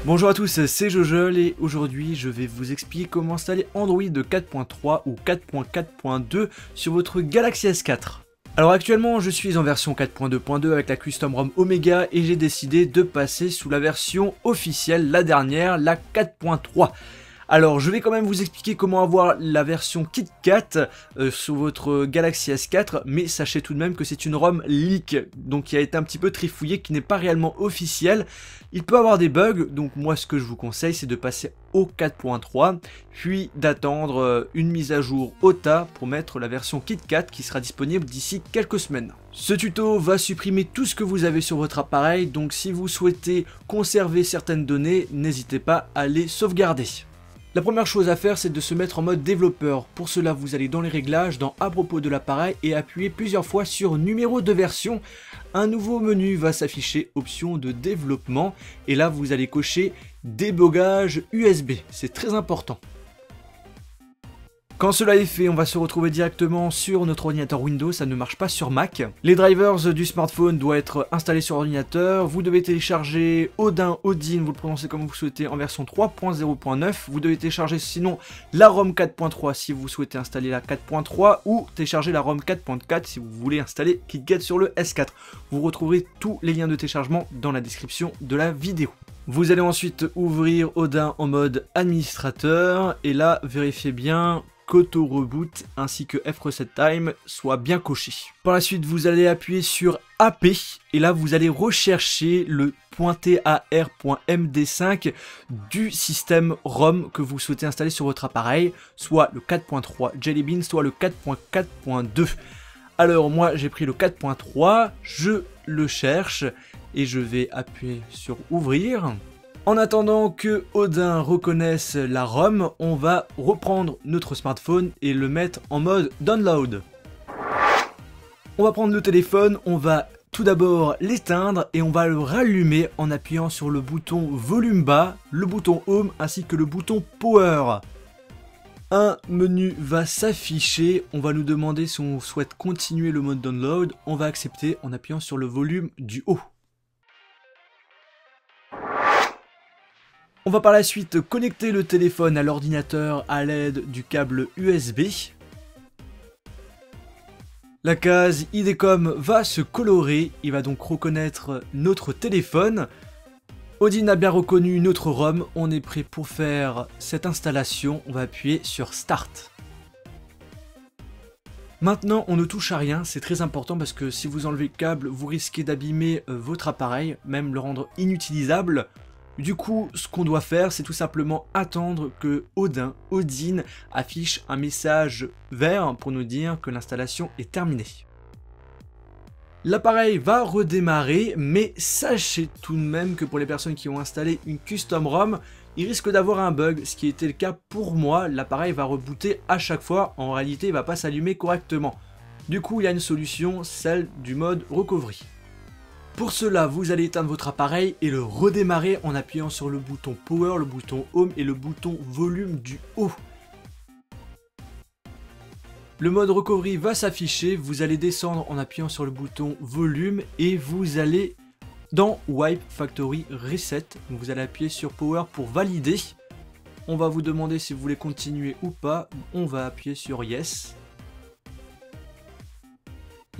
Bonjour à tous, c'est Jojol et aujourd'hui je vais vous expliquer comment installer Android 4.3 ou 4.4.2 sur votre Galaxy S4. Alors actuellement je suis en version 4.2.2 avec la Custom ROM Omega et j'ai décidé de passer sous la version officielle, la dernière, la 4.3. Alors je vais quand même vous expliquer comment avoir la version KitKat sur votre Galaxy S4, mais sachez tout de même que c'est une ROM leak, donc qui a été un petit peu trifouillée, qui n'est pas réellement officielle. Il peut avoir des bugs, donc moi ce que je vous conseille c'est de passer au 4.3, puis d'attendre une mise à jour OTA pour mettre la version KitKat qui sera disponible d'ici quelques semaines. Ce tuto va supprimer tout ce que vous avez sur votre appareil, donc si vous souhaitez conserver certaines données, n'hésitez pas à les sauvegarder. La première chose à faire, c'est de se mettre en mode développeur. Pour cela, vous allez dans les réglages, dans à propos de l'appareil et appuyez plusieurs fois sur numéro de version. Un nouveau menu va s'afficher, option de développement, et là vous allez cocher débogage USB. C'est très important. Quand cela est fait, on va se retrouver directement sur notre ordinateur Windows, ça ne marche pas sur Mac. Les drivers du smartphone doivent être installés sur l'ordinateur. Vous devez télécharger Odin, vous le prononcez comme vous souhaitez, en version 3.0.9. Vous devez télécharger sinon la ROM 4.3 si vous souhaitez installer la 4.3 ou télécharger la ROM 4.4 si vous voulez installer KitKat sur le S4. Vous retrouverez tous les liens de téléchargement dans la description de la vidéo. Vous allez ensuite ouvrir Odin en mode administrateur et là, vérifiez bien qu'Auto Reboot ainsi que F-Reset Time soit bien coché. Par la suite, vous allez appuyer sur AP et là, vous allez rechercher le .tar.md5 du système ROM que vous souhaitez installer sur votre appareil, soit le 4.3 Jelly Bean, soit le 4.4.2. Alors moi, j'ai pris le 4.3, je le cherche et je vais appuyer sur ouvrir. En attendant que Odin reconnaisse la ROM, on va reprendre notre smartphone et le mettre en mode download. On va prendre le téléphone, on va tout d'abord l'éteindre et on va le rallumer en appuyant sur le bouton volume bas, le bouton home ainsi que le bouton power. Un menu va s'afficher, on va nous demander si on souhaite continuer le mode download, on va accepter en appuyant sur le volume du haut. On va par la suite connecter le téléphone à l'ordinateur à l'aide du câble USB. La case IDCOM va se colorer, il va donc reconnaître notre téléphone. Odin a bien reconnu notre ROM, on est prêt pour faire cette installation, on va appuyer sur Start. Maintenant on ne touche à rien, c'est très important parce que si vous enlevez le câble, vous risquez d'abîmer votre appareil, même le rendre inutilisable. Du coup, ce qu'on doit faire, c'est tout simplement attendre que Odin affiche un message vert pour nous dire que l'installation est terminée. L'appareil va redémarrer, mais sachez tout de même que pour les personnes qui ont installé une custom ROM, il risque d'avoir un bug, ce qui était le cas pour moi. L'appareil va rebooter à chaque fois, en réalité il ne va pas s'allumer correctement. Du coup, il y a une solution, celle du mode recovery. Pour cela, vous allez éteindre votre appareil et le redémarrer en appuyant sur le bouton Power, le bouton Home et le bouton Volume du haut. Le mode Recovery va s'afficher, vous allez descendre en appuyant sur le bouton Volume et vous allez dans Wipe Factory Reset. Donc vous allez appuyer sur Power pour valider. On va vous demander si vous voulez continuer ou pas, on va appuyer sur Yes.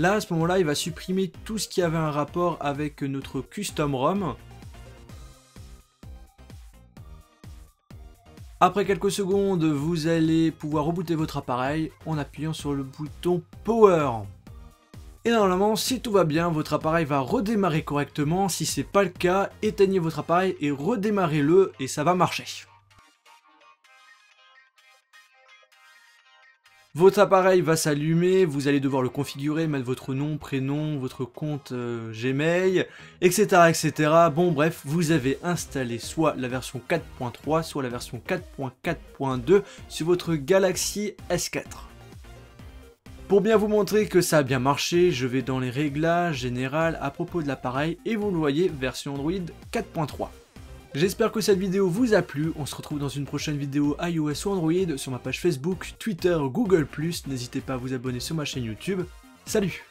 Là, à ce moment-là, il va supprimer tout ce qui avait un rapport avec notre custom ROM. Après quelques secondes, vous allez pouvoir rebooter votre appareil en appuyant sur le bouton Power. Et normalement, si tout va bien, votre appareil va redémarrer correctement. Si ce n'est pas le cas, éteignez votre appareil et redémarrez-le et ça va marcher. Votre appareil va s'allumer, vous allez devoir le configurer, mettre votre nom, prénom, votre compte Gmail, etc., etc. Bon bref, vous avez installé soit la version 4.3, soit la version 4.4.2 sur votre Galaxy S4. Pour bien vous montrer que ça a bien marché, je vais dans les réglages générales à propos de l'appareil et vous le voyez, version Android 4.3. J'espère que cette vidéo vous a plu, on se retrouve dans une prochaine vidéo iOS ou Android sur ma page Facebook, Twitter, Google+, n'hésitez pas à vous abonner sur ma chaîne YouTube. Salut!